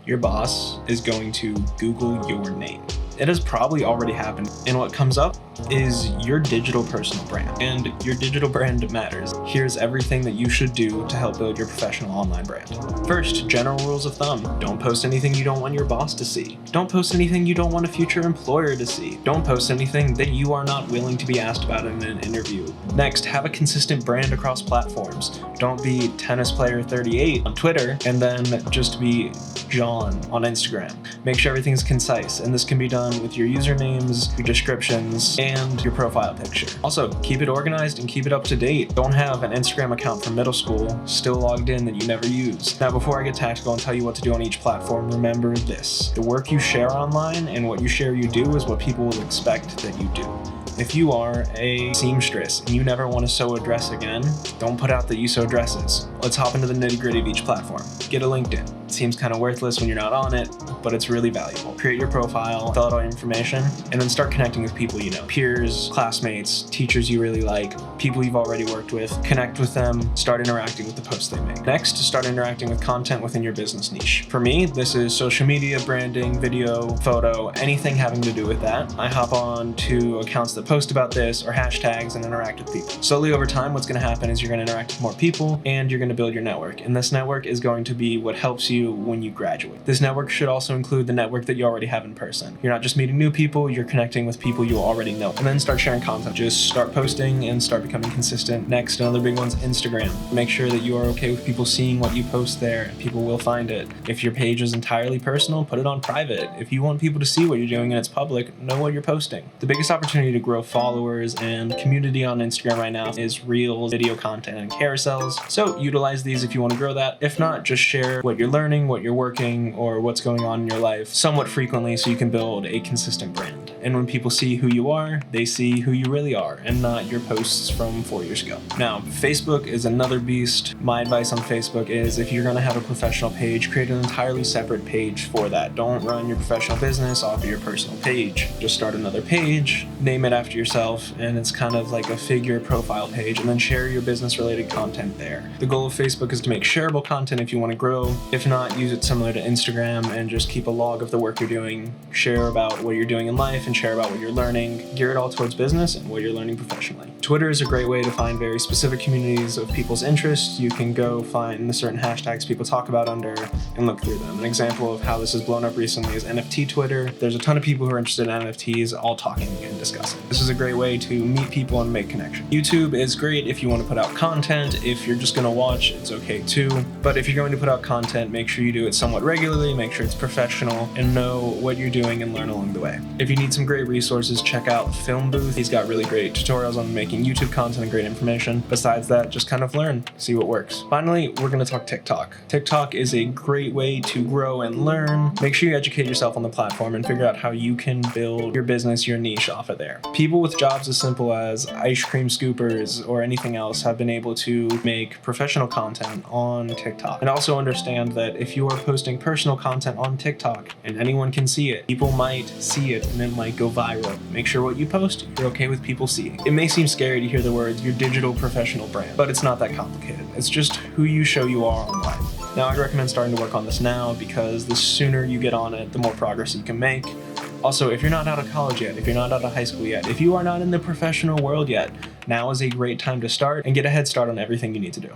your boss is going to Google your name. It has probably already happened, and what comes up is your digital personal brand, and your digital brand matters. Here's everything that you should do to help build your professional online brand. First, general rules of thumb. Don't post anything you don't want your boss to see. Don't post anything you don't want a future employer to see. Don't post anything that you are not willing to be asked about in an interview. Next, have a consistent brand across platforms. Don't be tennis player 38 on Twitter and then just be John on Instagram. Make sure everything's concise, and this can be done with your usernames, your descriptions, and your profile picture. Also, keep it organized and keep it up to date. Don't have an Instagram account from middle school still logged in that you never use. Now, before I get tactical and tell you what to do on each platform, remember this: the work you share online and what you share you do is what people will expect that you do. If you are a seamstress and you never want to sew a dress again, don't put out that you sew dresses. Let's hop into the nitty-gritty of each platform. Get a LinkedIn. It seems kind of worthless when you're not on it, but it's really valuable. Create your profile, fill out all your information, and then start connecting with people you know. Peers, classmates, teachers you really like, people you've already worked with. Connect with them, start interacting with the posts they make. Next, start interacting with content within your business niche. For me, this is social media, branding, video, photo, anything having to do with that. I hop on to accounts that post about this or hashtags and interact with people. Slowly over time, what's going to happen is you're going to interact with more people and you're going to build your network. And this network is going to be what helps you when you graduate. This network should also include the network that you already have in person. You're not just meeting new people, you're connecting with people you already know. And then start sharing content. Just start posting and start becoming consistent. Next, another big one's Instagram. Make sure that you are okay with people seeing what you post there. People will find it. If your page is entirely personal, put it on private. If you want people to see what you're doing and it's public, know what you're posting. The biggest opportunity to grow followers and community on Instagram right now is Reels, video content, and carousels. So utilize these if you want to grow that. If not, just share what you're learning, what you're working, or what's going on in your life somewhat frequently so you can build a consistent brand. And when people see who you are, they see who you really are and not your posts from 4 years ago. Now, Facebook is another beast. My advice on Facebook is if you're going to have a professional page, create an entirely separate page for that. Don't run your professional business off of your personal page. Just start another page, name it after yourself, and it's kind of like a figure profile page, and then share your business related content there. The goal of Facebook is to make shareable content if you want to grow. If not, use it similar to Instagram and just keep a log of the work you're doing. Share about what you're doing in life and share about what you're learning. Gear it all towards business and what you're learning professionally. Twitter is a great way to find very specific communities of people's interests. You can go find the certain hashtags people talk about under and look through them. An example of how this has blown up recently is NFT Twitter. There's a ton of people who are interested in NFTs all talking and discussing. This is a great way to meet people and make connections. YouTube is great if you want to put out content. If you're just going to watch, it's okay too. But if you're going to put out content, make sure you do it somewhat regularly, make sure it's professional, and know what you're doing and learn along the way. If you need some great resources, check out Film Booth. He's got really great tutorials on making YouTube content and great information. Besides that, just kind of learn, see what works. Finally, we're going to talk TikTok. TikTok is a great way to grow and learn. Make sure you educate yourself on the platform and figure out how you can build your business, your niche off of there. People with jobs as simple as ice cream scoopers or anything else have been able to make professional content on TikTok. And also understand that if you are posting personal content on TikTok and anyone can see it, people might see it and it might go viral. Make sure what you post, you're okay with people seeing. It may seem scary to hear the words your digital professional brand, but it's not that complicated. It's just who you show you are online. Now, I'd recommend starting to work on this now because the sooner you get on it, the more progress you can make. Also, if you're not out of college yet, if you're not out of high school yet, if you are not in the professional world yet, now is a great time to start and get a head start on everything you need to do.